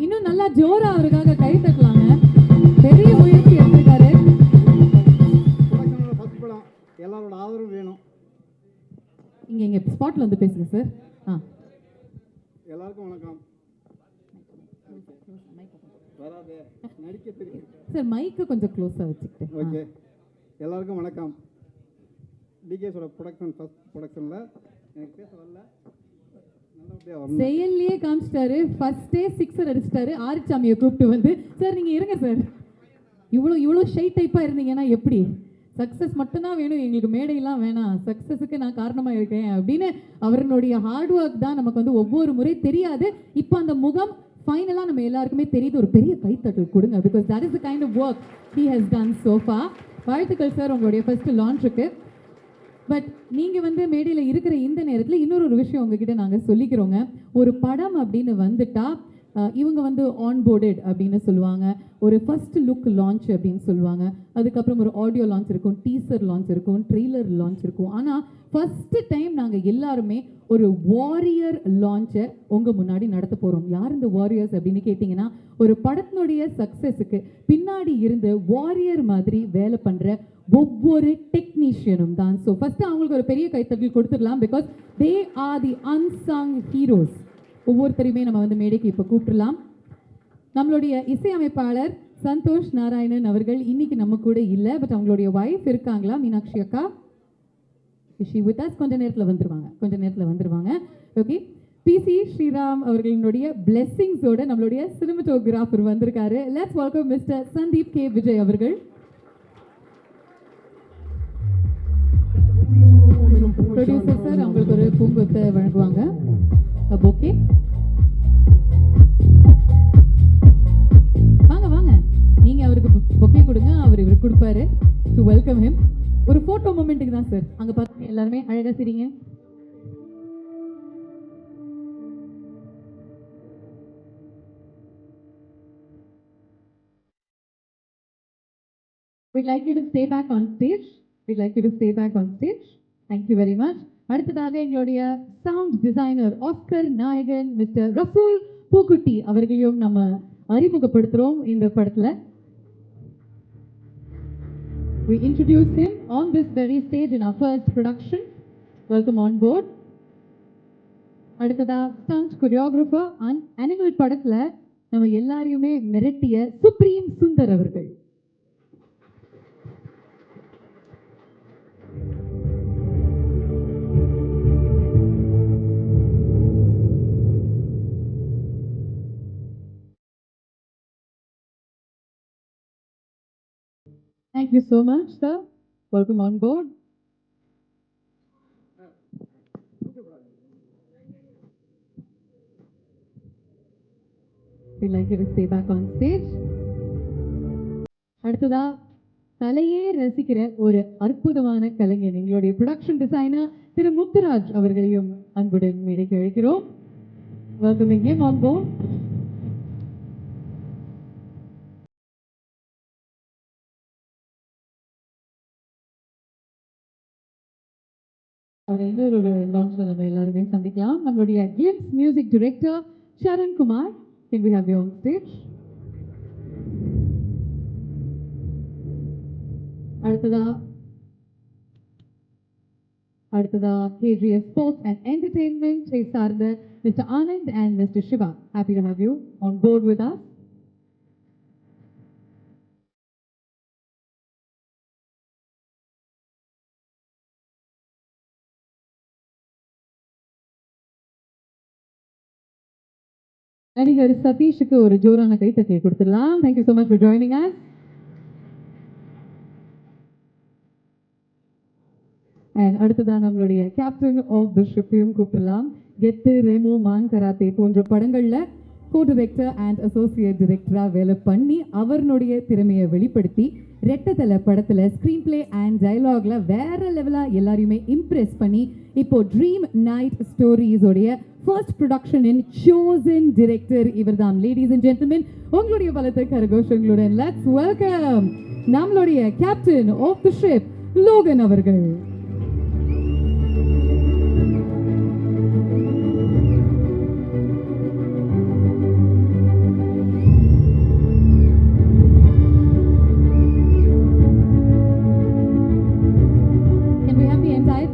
இன்னும் நல்லா ஜோரா அவருக்காக கை தட்டலாங்க. பெரிய முயற்சி எடுத்திருக்காரு. ஃபர்ஸ்ட் படம் எல்லாரோட ஆதரவும் வேணும். இங்க ஸ்பாட்ல வந்து பேசுங்க சார். எல்லாருக்கும் வணக்கம். வராதே நடிக்க தெரியும் சார், மைக்கு கொஞ்சம் க்ளோஸா வச்சுக்கிட்டேன். ஓகே, எல்லாருக்கும் வணக்கம். டிகேஸோட ப்ரொடக்ஷன் ஃபர்ஸ்ட் ப்ரொடக்ஷனில் எனக்கு பேச வரல, செயல்லையே காமிச்சிட்டாரு. ஃபர்ஸ்டே சிக்ஸர் அடிச்சிட்டாரு. ஆரிச்சாமியை கூப்பிட்டு வந்து, சார் நீங்கள் இருங்க சார், இவ்வளோ ஷை டைப்பாக இருந்தீங்கன்னா எப்படி? சக்ஸஸ் மட்டும்தான் வேணும், எங்களுக்கு மேடையெல்லாம் வேணாம், சக்ஸஸுக்கு நான் காரணமாக இருக்கேன் அப்படின்னு அவர்களுடைய ஹார்ட் ஒர்க் தான் நமக்கு வந்து ஒவ்வொரு முறை தெரியாது. இப்போ அந்த முகம் ஃபைனலாக நம்ம எல்லாருக்குமே தெரியுது. ஒரு பெரிய கைத்தட்டல் கொடுங்க, because that is the kind of work he has done so far. வாழ்த்துக்கள் சார் உங்களுடைய ஃபர்ஸ்ட் லான்ச்சுக்கு. பட் நீங்கள் வந்து மேடையில் இருக்கிற இந்த நேரத்தில் இன்னொரு விஷயம் உங்ககிட்ட நாங்கள் சொல்லிக்கிறோங்க. ஒரு படம் அப்படின்னு வந்துட்டா இவங்க வந்து ஆன்போர்டட் அப்படின்னு சொல்லுவாங்க, ஒரு ஃபர்ஸ்ட் லுக் லான்ச் அப்படின்னு சொல்லுவாங்க, அதுக்கப்புறம் ஒரு ஆடியோ லான்ச் இருக்கும், டீசர் லான்ச் இருக்கும், ட்ரெய்லர் லான்ச் இருக்கும். ஆனால் ஃபஸ்ட்டு டைம் நாங்கள் எல்லாருமே ஒரு வாரியர் லான்ச்சை உங்கள் முன்னாடி நடத்த போகிறோம். யார் இந்த வாரியர்ஸ் அப்படின்னு கேட்டிங்கன்னா, ஒரு படத்தினுடைய சக்ஸஸுக்கு பின்னாடி இருந்து வாரியர் மாதிரி வேலை பண்ணுற ஒவ்வொரு டெக்னீஷியனும் தான். ஸோ ஃபஸ்ட்டு அவங்களுக்கு ஒரு பெரிய கைத்தட்டல் கொடுத்துடலாம், because they are the unsung heroes. ஒவ்வொருத்தரையுமே நம்ம வந்து மேடைக்கு இப்போ கூப்பிட்டுலாம். நம்மளுடைய இசையமைப்பாளர் சந்தோஷ் நாராயணன் அவர்கள் இன்னைக்கு நம்ம கூட இல்லை, பட் அவங்களுடைய ஒய்ஃப் இருக்காங்களா, மீனாட்சி அக்கா. She with us. கொஞ்ச நேரத்தில் வந்துருவாங்க. ஓகே, பிசி ஸ்ரீராம் அவர்களினுடைய பிளெஸிங்ஸோட நம்மளுடைய சினிமட்டோகிராஃபர் வந்திருக்காரு. Let's welcome mister Sandeep K Vijay அவர்கள். ப்ரொடியூசர் சார் அவங்களுக்கு ஒரு பூங்கொத்தை வழங்குவாங்க. ஓகே, வாங்க நீங்க அவருக்கு பொக்கே கொடுங்க, அவர் இவருக்கு கொடுப்பாரு. To welcome him. ஒரு போட்டோ மொமெண்ட்டுக்கு தான் சார். அங்க பாருங்க, எல்லாருமே அழகா சிரிங்க. We'd like you to stay back on stage. Thank you very much. அடுத்ததாக எங்களுடைய சவுண்ட் டிசைனர் ஆஸ்கர் நாயகன் மிஸ்டர் ரசூல் பூக்குட்டி அவர்களையும் நம்ம அறிமுகப்படுத்துறோம் இந்த படத்துல. We introduce him on this very stage in our first production. Welcome on board. அடுத்ததா ஸ்டண்ட் கொரியோகிராஃபர் அண்ட் அனிமல் படத்துல நம்ம எல்லாரையுமே மிரட்டிய சுப்ரீம் சுந்தர் அவர்கள். Thank you so much, sir. Welcome on board. We'd like you to stay back on stage. அடுத்ததா தலையே ரசிக்கிற ஒரு அற்புதமான கலைஞர், எங்களுடைய ப்ரொடக்ஷன் டிசைனர் திரு முத்துராஜ் அவர்களையும் அன்புடன் மேடைக்கு அழைக்கிறோம். Welcoming him on board. இன்னொரு லான்ச்ல நம்ம எல்லாருமே சந்திக்கலாம். நம்மளுடைய glimpse music director Charan Kumar, can we have you on stage? அடுத்ததா KGF Sports and Entertainment சார்ந்த Mr. Anand and Mr. Shiva, happy to have you on board with us. நடிகர் சதீஷுக்கு ஒரு ஜோரான கைத்தட்டல் கொடுத்துடலாம். Thank you so much for joining us. அடுத்ததான் நம்மளுடைய captain of தி ஷிப்பையும் கூப்பிடலாம். கெத்து, ரெமோ, மான் கராத்தே போன்ற படங்கள்ல கோ டைரக்டர் அண்ட் அசோசியேட் டைரக்டரா வேலை பண்ணி அவருடைய திறமையை வெளிப்படுத்தி ரெட்டத்தலை படத்துல ஸ்கிரீன் பிளே அண்ட் டயலாக்ல வேற லெவலா எல்லாரையுமே இம்ப்ரெஸ் பண்ணி இப்போ ட்ரீம் நைட் ஸ்டோரிஸோடைய first production in chosen director இவர்தான். லேடிஸ் அண்ட் ஜென்டில்மென், உங்களுடைய பலத்த கரகோஷங்களுடன் லெட்ஸ் வெல்கம் நம்மளுடைய captain of the ship Logan அவர்கள்.